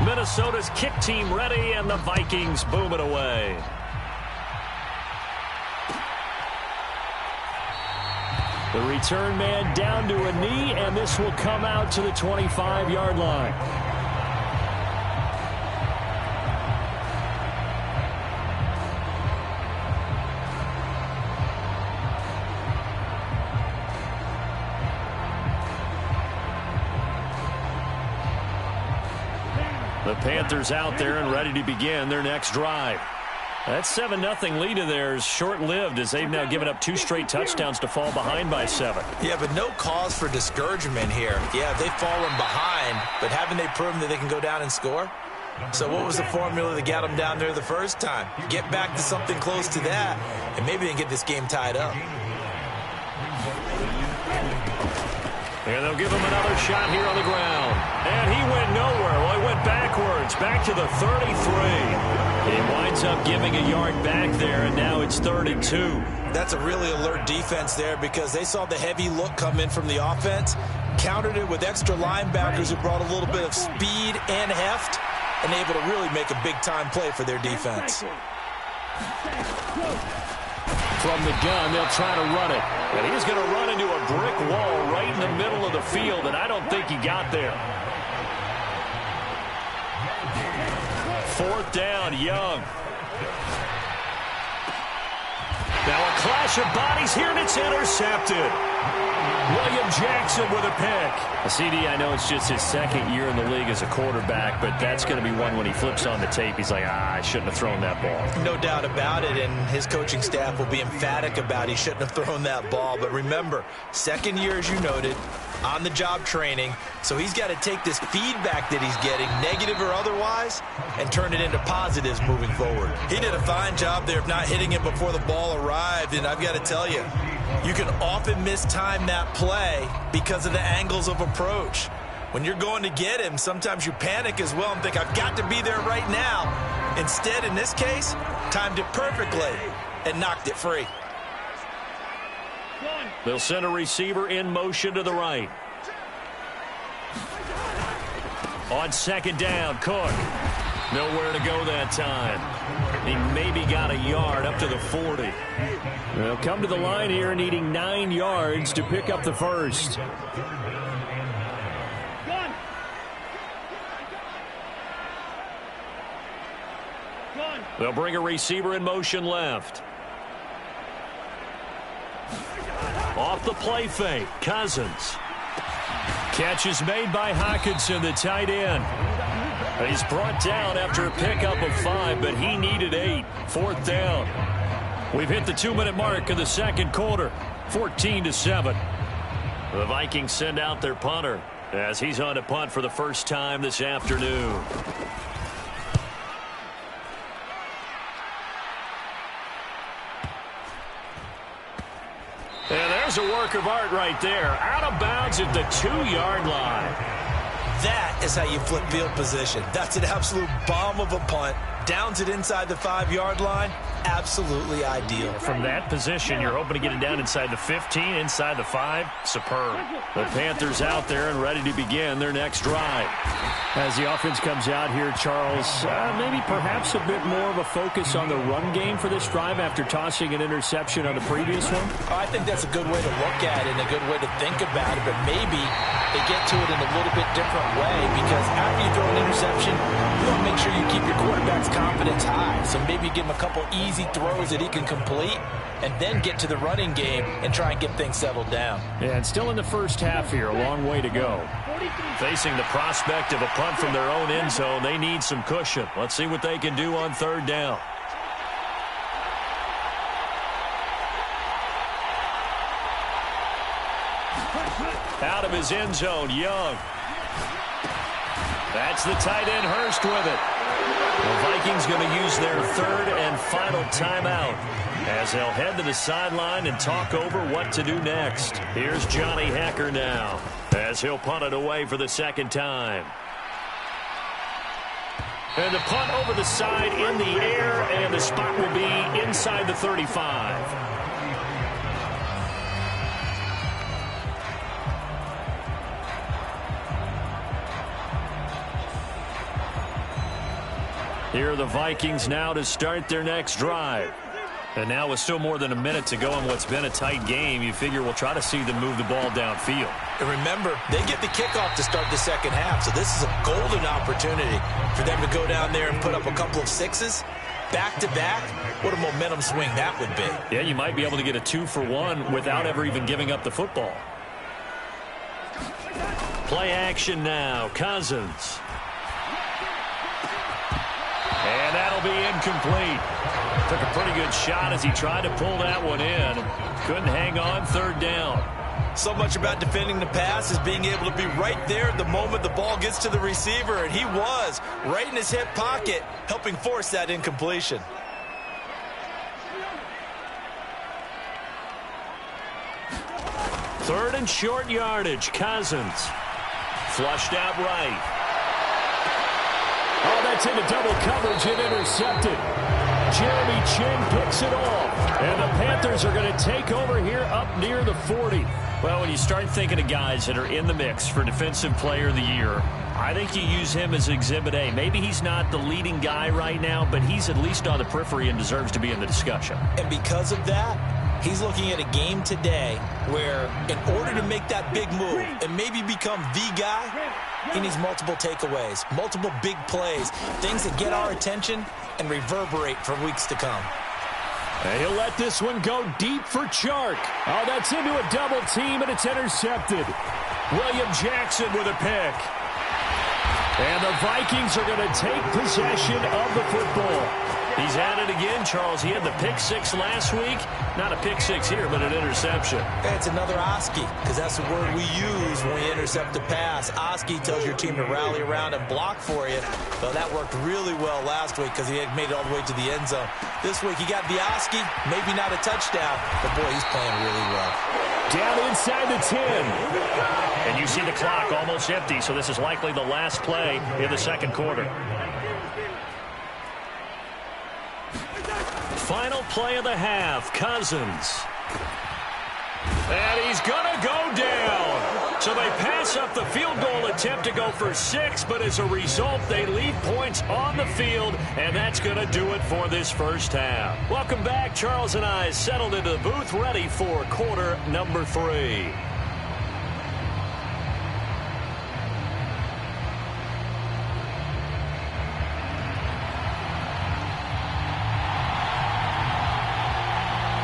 Minnesota's kick team ready, and the Vikings boom it away. The return man down to a knee, and this will come out to the 25-yard line. The Panthers out there and ready to begin their next drive. That 7-0 lead of theirs short-lived as they've now given up 2 straight touchdowns to fall behind by 7. Yeah, but no cause for discouragement here. Yeah, they've fallen behind, but haven't they proven that they can go down and score? So what was the formula that got them down there the first time? Get back to something close to that, and maybe they can get this game tied up. And they'll give him another shot here on the ground. And he went nowhere. Well, he went backwards, back to the 33. He winds up giving a yard back there, and now it's 3rd and 2. That's a really alert defense there because they saw the heavy look come in from the offense, countered it with extra linebackers who brought a little bit of speed and heft, and able to really make a big-time play for their defense. From the gun, they'll try to run it. And he's going to run into a brick wall right in the middle of the field, and I don't think he got there. 4th down, Young. Now a clash of bodies here, and it's intercepted. William Jackson with a pick. CD, I know it's just his 2nd year in the league as a quarterback, but that's going to be one when he flips on the tape. He's like, I shouldn't have thrown that ball. No doubt about it, and his coaching staff will be emphatic about he shouldn't have thrown that ball. But remember, 2nd year, as you noted, on-the-job training, so he's got to take this feedback that he's getting, negative or otherwise, and turn it into positives moving forward. He did a fine job there of not hitting it before the ball arrived, and I've got to tell you, you can often mistime that play because of the angles of approach. When you're going to get him, sometimes you panic as well and think, I've got to be there right now. Instead, in this case, timed it perfectly and knocked it free. They'll send a receiver in motion to the right. On 2nd down, Cook. Nowhere to go that time. He maybe got a yard up to the 40. They'll come to the line here needing 9 yards to pick up the first. They'll bring a receiver in motion left. Off the play fake, Cousins. Catch is made by Hockenson, the tight end. He's brought down after a pickup of 5, but he needed 8. 4th down. We've hit the 2-minute mark of the 2nd quarter. 14-7. The Vikings send out their punter as he's on to punt for the first time this afternoon. And there's a work of art right there. Out of bounds at the 2-yard line. That is how you flip field position. That's an absolute bomb of a punt. Downs it inside the 5-yard line. Absolutely ideal. From that position, you're hoping to get it down inside the 15, inside the 5. Superb. The Panthers out there and ready to begin their next drive. As the offense comes out here, Charles, maybe perhaps a bit more of a focus on the run game for this drive after tossing an interception on the previous one? I think that's a good way to look at it and a good way to think about it, but maybe they get to it in a little bit different way because after you throw an interception, you want to make sure you keep your quarterback's confidence high. So maybe you give him a couple easy throws that he can complete and then get to the running game and try and get things settled down. Yeah, and still in the first half here, a long way to go. Facing the prospect of a punt from their own end zone, they need some cushion. Let's see what they can do on 3rd down. Out of his end zone, Young. That's the tight end, Hurst, with it. The Vikings going to use their 3rd and final timeout as they'll head to the sideline and talk over what to do next. Here's Johnny Hacker now as he'll punt it away for the 2nd time. And the punt over the side in the air, and the spot will be inside the 35. Here are the Vikings now to start their next drive. And now with still more than a minute to go in what's been a tight game, you figure we'll try to see them move the ball downfield. And remember, they get the kickoff to start the second half, so this is a golden opportunity for them to go down there and put up a couple of sixes. Back-to-back, what a momentum swing that would be. Yeah, you might be able to get a 2-for-1 without ever even giving up the football. Play action now, Cousins. And that'll be incomplete. Took a pretty good shot as he tried to pull that one in. Couldn't hang on, third down. So much about defending the pass is being able to be right there at the moment the ball gets to the receiver, and he was right in his hip pocket, helping force that incompletion. Third and short yardage, Cousins. Flushed out right. Oh, that's into double coverage and intercepted. Jeremy Chin picks it off. And the Panthers are going to take over here up near the 40. Well, when you start thinking of guys that are in the mix for Defensive Player of the Year, I think you use him as Exhibit A. Maybe he's not the leading guy right now, but he's at least on the periphery and deserves to be in the discussion. And because of that, he's looking at a game today where in order to make that big move and maybe become the guy, he needs multiple takeaways, multiple big plays, things that get our attention and reverberate for weeks to come. And he'll let this one go deep for Chark. Oh, that's into a double team, and it's intercepted. William Jackson with a pick. And the Vikings are going to take possession of the football. He's at it again, Charles. He had the pick six last week. Not a pick six here, but an interception. It's another Oski, because that's the word we use when we intercept a pass. Oski tells your team to rally around and block for you. Well, that worked really well last week because he had made it all the way to the end zone. This week he got the Oski, maybe not a touchdown, but boy, he's playing really well. Down inside the 10. And you see the clock almost empty, so this is likely the last play in the second quarter. Final play of the half, Cousins. And he's going to go down. So they pass up the field goal attempt to go for 6, but as a result, they leave points on the field, and that's going to do it for this first half. Welcome back. Charles and I settled into the booth, ready for quarter number 3.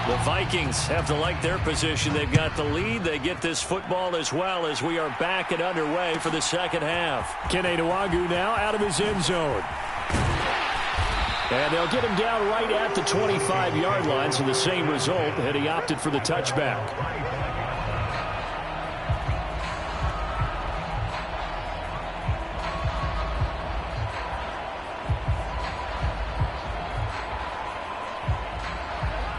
The Vikings have to like their position. They've got the lead. They get this football as well as we are back and underway for the second half. Kene Nwangwu now out of his end zone. And they'll get him down right at the 25-yard line, so the same result, and he opted for the touchback.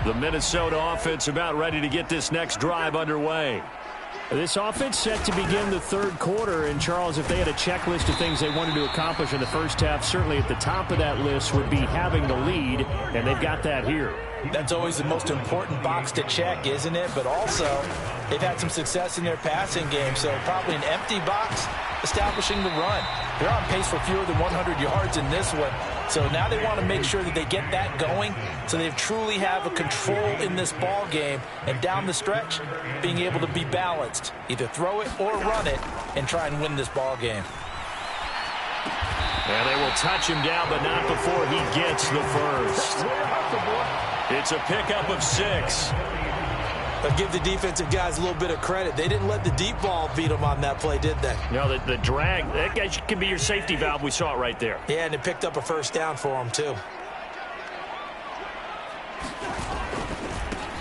The Minnesota offense about ready to get this next drive underway. This offense set to begin the third quarter. And, Charles, if they had a checklist of things they wanted to accomplish in the first half, certainly at the top of that list would be having the lead, and they've got that here. That's always the most important box to check, isn't it? But also, they've had some success in their passing game, so probably an empty box establishing the run. They're on pace for fewer than 100 yards in this one. So now they want to make sure that they get that going so they truly have a control in this ball game. And down the stretch, being able to be balanced. Either throw it or run it and try and win this ball game. And they will touch him down, but not before he gets the first. It's a pickup of 6. But give the defensive guys a little bit of credit. They didn't let the deep ball beat them on that play, did they? No, the drag, that guy can be your safety valve. We saw it right there. Yeah, and it picked up a first down for them, too.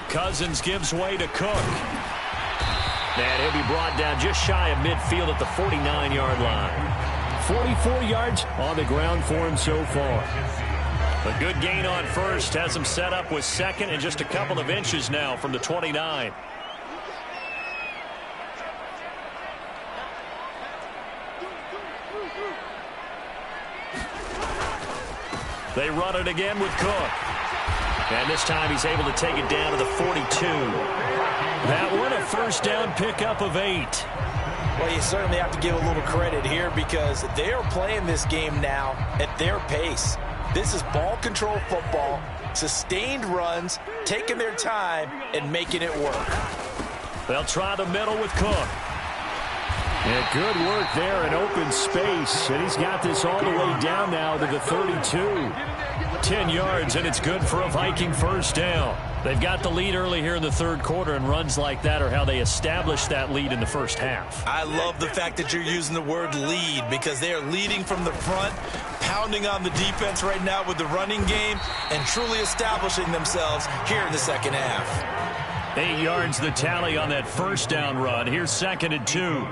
Cousins gives way to Cook. And he'll be brought down just shy of midfield at the 49-yard line. 44 yards on the ground for him so far. A good gain on first, has him set up with second and just a couple of inches now from the 29. They run it again with Cook. And this time he's able to take it down to the 42. That one a first down pickup of 8. Well, you certainly have to give a little credit here because they are playing this game now at their pace. This is ball control football, sustained runs, taking their time, and making it work. They'll try the middle with Cook. Yeah, good work there in open space. And he's got this all the way down now to the 32. 10 yards, and it's good for a Viking first down. They've got the lead early here in the third quarter, and runs like that are how they established that lead in the first half. I love the fact that you're using the word lead because they are leading from the front, pounding on the defense right now with the running game, and truly establishing themselves here in the second half. 8 yards the tally on that first down run. Here's 2nd and 2.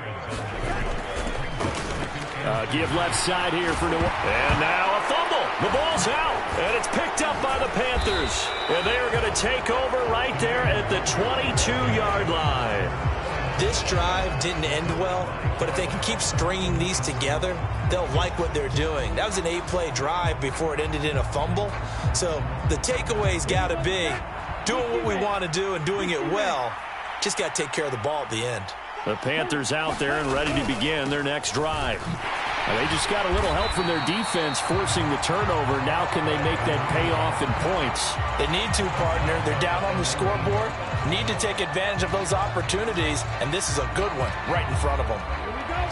Give left side here for New Orleans. And now a fumble. The ball's out, and it's picked up by the Panthers. And they are going to take over right there at the 22-yard line. This drive didn't end well, but if they can keep stringing these together, they'll like what they're doing. That was an 8-play drive before it ended in a fumble. So the takeaway's got to be doing what we want to do and doing it well. Just got to take care of the ball at the end. The Panthers out there and ready to begin their next drive. And they just got a little help from their defense forcing the turnover. Now can they make that pay off in points? They need to, partner. They're down on the scoreboard. Need to take advantage of those opportunities, and this is a good one right in front of them.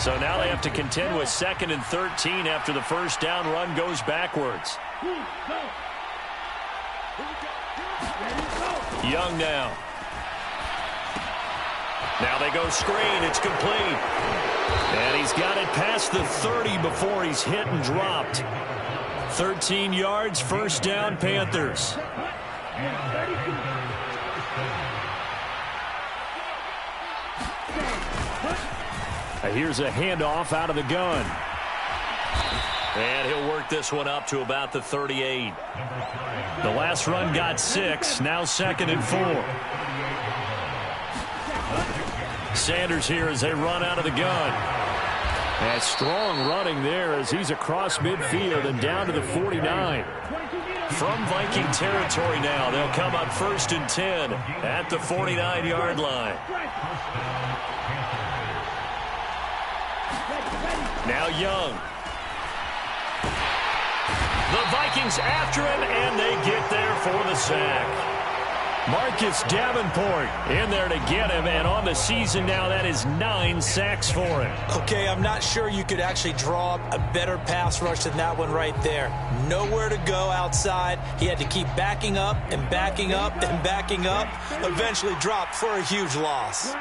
So now they have to contend with 2nd and 13 after the first down run goes backwards. Young now. Now they go screen. It's complete. And he's got it past the 30 before he's hit and dropped. 13 yards, first down, Panthers. Here's a handoff out of the gun. And he'll work this one up to about the 38. The last run got 6. Now 2nd and 4. Sanders here as they run out of the gun. And strong running there as he's across midfield and down to the 49. From Viking territory now, they'll come up 1st and 10 at the 49-yard line. Now Young. The Vikings after him, and they get there for the sack. Marcus Davenport in there to get him, and on the season now, that is 9 sacks for him. Okay, I'm not sure you could actually draw up a better pass rush than that one right there. Nowhere to go outside. He had to keep backing up and backing up and backing up. Eventually dropped for a huge loss.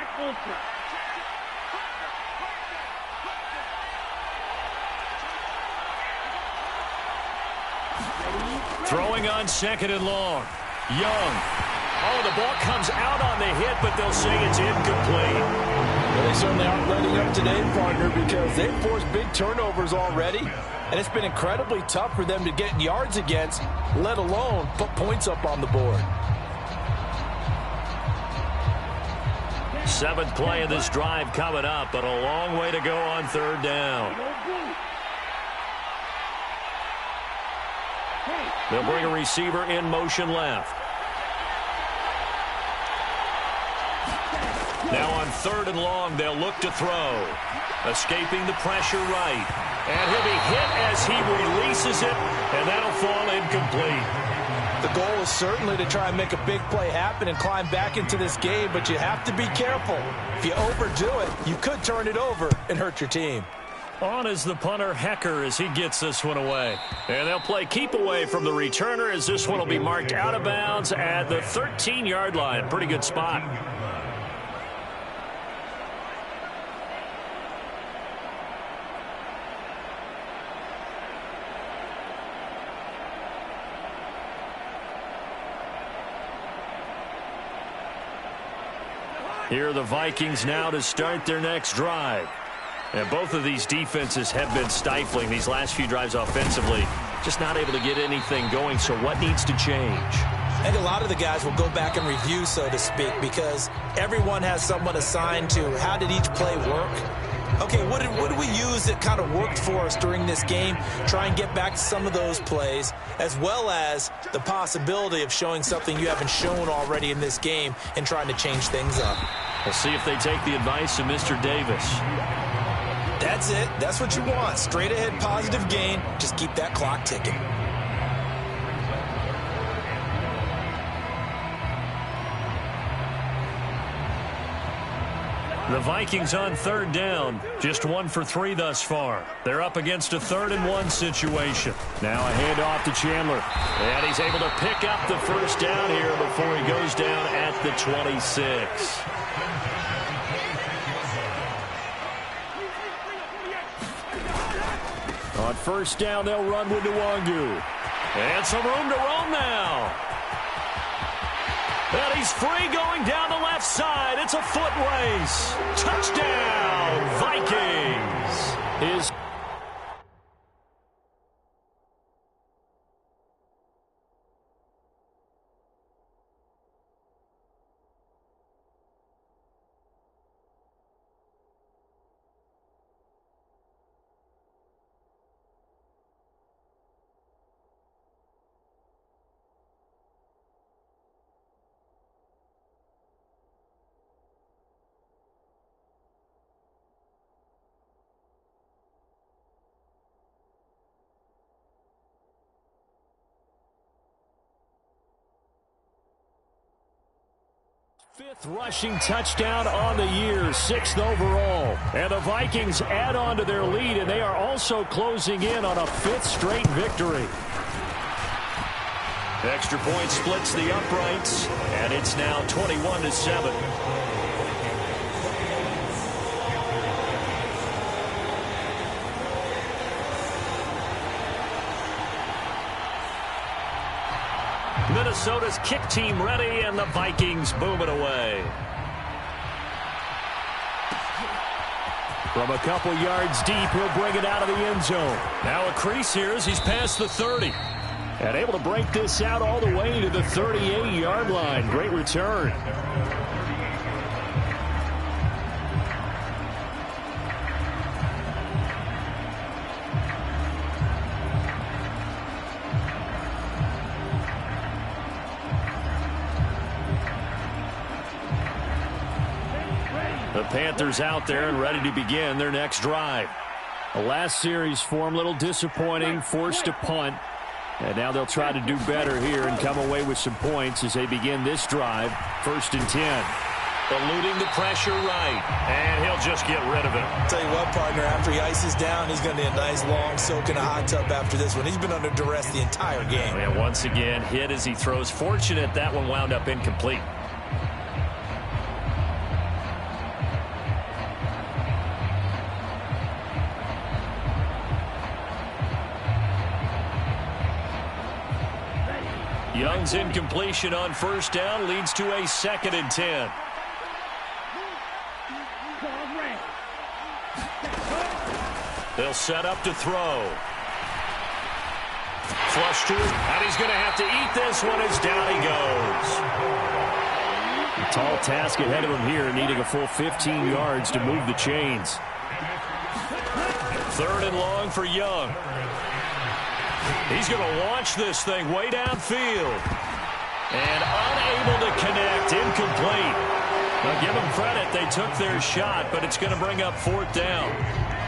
Throwing on 2nd and long. Young. Oh, the ball comes out on the hit, but they'll say it's incomplete. Well, they certainly aren't letting up today, partner, because they've forced big turnovers already, and it's been incredibly tough for them to get yards against, let alone put points up on the board. 7th play of this drive coming up, but a long way to go on 3rd down. They'll bring a receiver in motion left. Now on 3rd and long, they'll look to throw. Escaping the pressure right. And he'll be hit as he releases it, and that'll fall incomplete. The goal is certainly to try and make a big play happen and climb back into this game, but you have to be careful. If you overdo it, you could turn it over and hurt your team. On is the punter, Hecker, as he gets this one away. And they'll play keep away from the returner as this one will be marked out of bounds at the 13-yard line. Pretty good spot. Here are the Vikings now to start their next drive. And both of these defenses have been stifling these last few drives offensively. Just not able to get anything going, so what needs to change? I think a lot of the guys will go back and review, so to speak, because everyone has someone assigned to how did each play work. Okay, what did we use that kind of worked for us during this game? Try and get back to some of those plays, as well as the possibility of showing something you haven't shown already in this game and trying to change things up. We'll see if they take the advice of Mr. Davis. That's it. That's what you want. Straight ahead positive gain. Just keep that clock ticking. The Vikings on third down, just 1 for 3 thus far. They're up against a 3rd-and-1 situation. Now a handoff to Chandler. And he's able to pick up the first down here before he goes down at the 26. On first down, they'll run with Nwangu. And some room to roam now. And he's free going down the left side. It's a foot race. Touchdown, Vikings. Fifth rushing touchdown on the year, 6th overall. And the Vikings add on to their lead, and they are also closing in on a 5th straight victory. Extra point splits the uprights, and it's now 21-7. Minnesota's kick team ready, and the Vikings boom it away. From a couple yards deep, he'll bring it out of the end zone. Now a crease here as he's past the 30. And able to break this out all the way to the 38-yard line. Great return. The Panthers out there and ready to begin their next drive. The last series for them, a little disappointing, forced a punt. And now they'll try to do better here and come away with some points as they begin this drive. 1st and 10. Eluding the pressure right. And he'll just get rid of it. I'll tell you what, partner, after he ices down, he's going to need a nice long soak in a hot tub after this one. He's been under duress the entire game. And once again, hit as he throws. Fortunate that one wound up incomplete. Young's incompletion on first down leads to a 2nd and 10. They'll set up to throw. Flush to it, and he's going to have to eat this one as down he goes. A tall task ahead of him here, needing a full 15 yards to move the chains. 3rd and long for Young. He's going to launch this thing way downfield. And unable to connect, incomplete. Now give them credit, they took their shot, but it's going to bring up 4th down.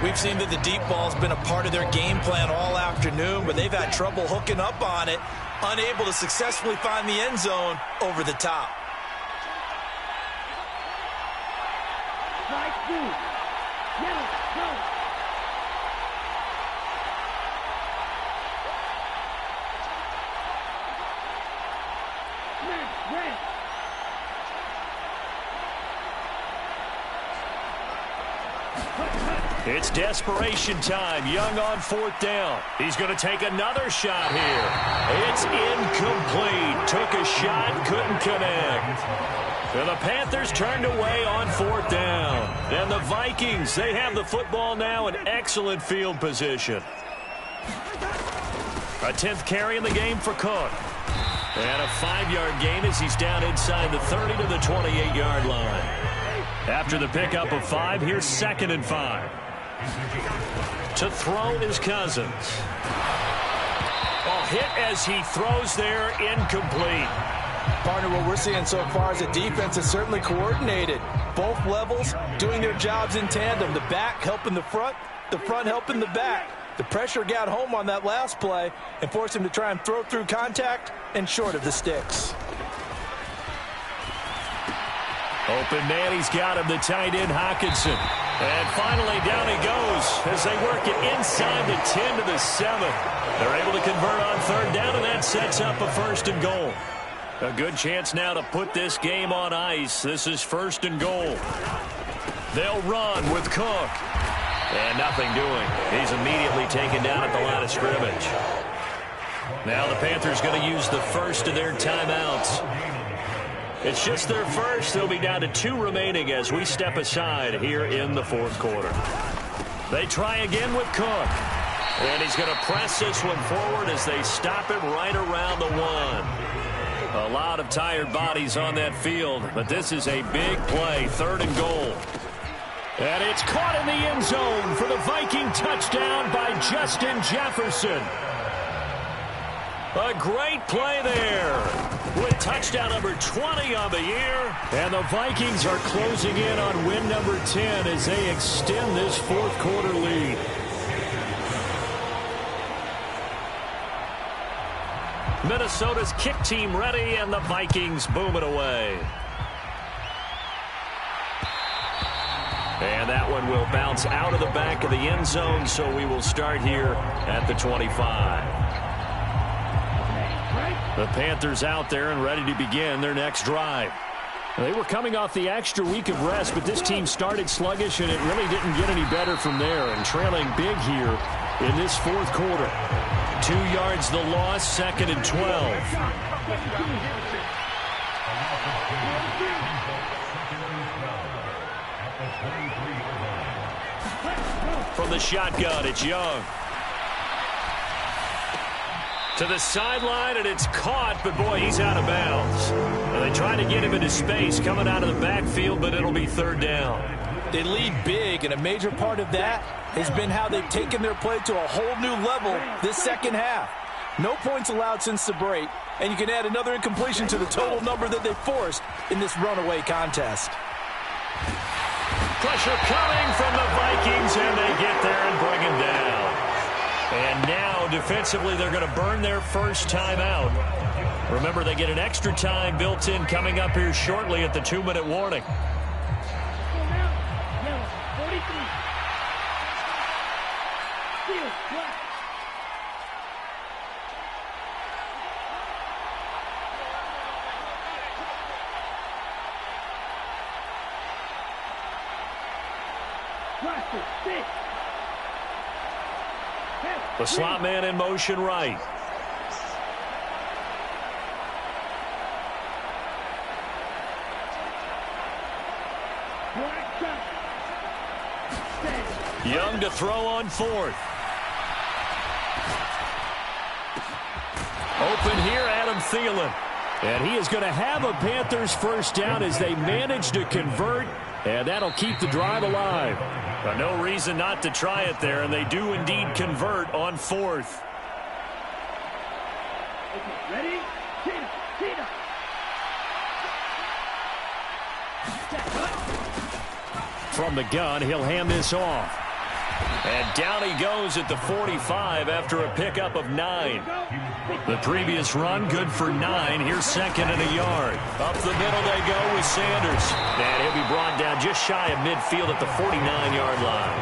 We've seen that the deep ball's been a part of their game plan all afternoon, but they've had trouble hooking up on it, unable to successfully find the end zone over the top. It's desperation time. Young on 4th down. He's going to take another shot here. It's incomplete. Took a shot, couldn't connect. And the Panthers turned away on 4th down. And the Vikings, they have the football now in excellent field position. A 10th carry in the game for Cook. And a 5-yard gain as he's down inside the 30 to the 28-yard line. After the pickup of 5, here's 2nd and 5. To throw is Cousins. A hit as he throws there, incomplete. Partner, what we're seeing so far is a defense is certainly coordinated. Both levels doing their jobs in tandem. The back helping the front helping the back. The pressure got home on that last play and forced him to try and throw through contact and short of the sticks. Open man, he's got him, the tight end, Hockenson. And finally, down he goes as they work it inside the 10 to the 7. They're able to convert on third down, and that sets up a 1st and goal. A good chance now to put this game on ice. This is 1st and goal. They'll run with Cook. And nothing doing. He's immediately taken down at the line of scrimmage. Now the Panthers going to use the first of their timeouts. It's just their first. They'll be down to 2 remaining as we step aside here in the 4th quarter. They try again with Cook. And he's going to press this one forward as they stop it right around the 1. A lot of tired bodies on that field, but this is a big play, 3rd and goal. And it's caught in the end zone for the Viking touchdown by Justin Jefferson. A great play there with touchdown number 20 on the year. And the Vikings are closing in on win number 10 as they extend this 4th quarter lead. Minnesota's kick team ready, and the Vikings boom it away. And that one will bounce out of the back of the end zone, so we will start here at the 25. The Panthers out there and ready to begin their next drive. They were coming off the extra week of rest, but this team started sluggish, and it really didn't get any better from there. And trailing big here in this 4th quarter. 2 yards the loss, 2nd and 12. From the shotgun, it's Young. To the sideline, and it's caught, but boy, he's out of bounds. And they try to get him into space coming out of the backfield, but it'll be 3rd down. They lead big, and a major part of that has been how they've taken their play to a whole new level this 2nd half. No points allowed since the break, and you can add another incompletion to the total number that they forced in this runaway contest. Pressure coming from the Vikings, and they get there and bring him down. And now, defensively, they're going to burn their first timeout. Remember, they get an extra time built in coming up here shortly at the 2-minute warning. The slot man in motion right. Young to throw on 4th. Open here, Adam Thielen. And he is going to have a Panthers first down as they manage to convert, and that'll keep the drive alive. But no reason not to try it there, and they do indeed convert on 4th. Ready? From the gun, he'll hand this off. And down he goes at the 45 after a pickup of 9. The previous run, good for 9. Here's 2nd and a yard. Up the middle they go with Sanders. And he'll be brought down just shy of midfield at the 49-yard line.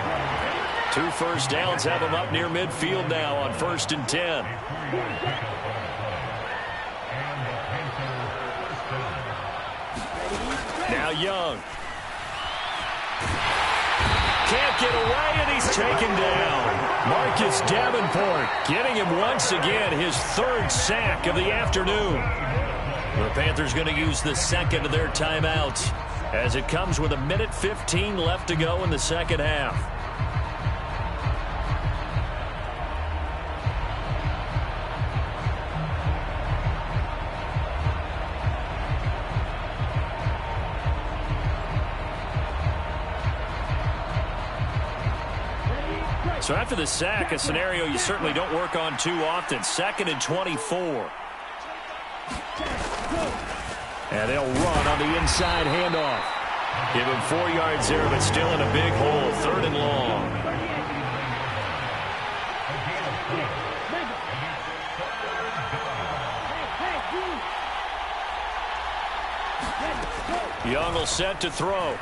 2 first downs have him up near midfield now on 1st and 10. Now Young. Can't get away, and he's taken down. Marcus Davenport getting him once again, his 3rd sack of the afternoon. The Panthers going to use the 2nd of their timeouts as it comes with 1:15 left to go in the 2nd half. So after the sack, a scenario you certainly don't work on too often. 2nd and 24. And they'll run on the inside handoff. Give him 4 yards there, but still in a big hole. 3rd and long. Young will set to throw.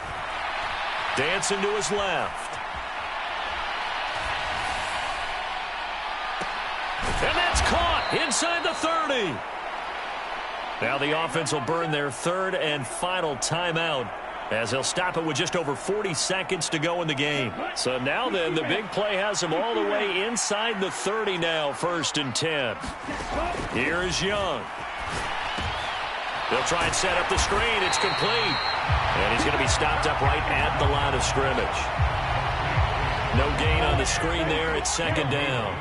Dancing to his left. And that's caught inside the 30. Now the offense will burn their third and final timeout as they'll stop it with just over 40 seconds to go in the game. So now then, the big play has them all the way inside the 30 now, 1st and 10. Here is Young. They'll try and set up the screen. It's complete. And he's going to be stopped up right at the line of scrimmage. No gain on the screen there. It's 2nd down.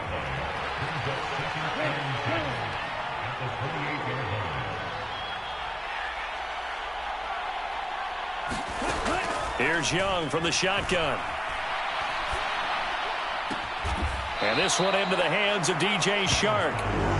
Here's Young from the shotgun. And this one into the hands of DJ Shark.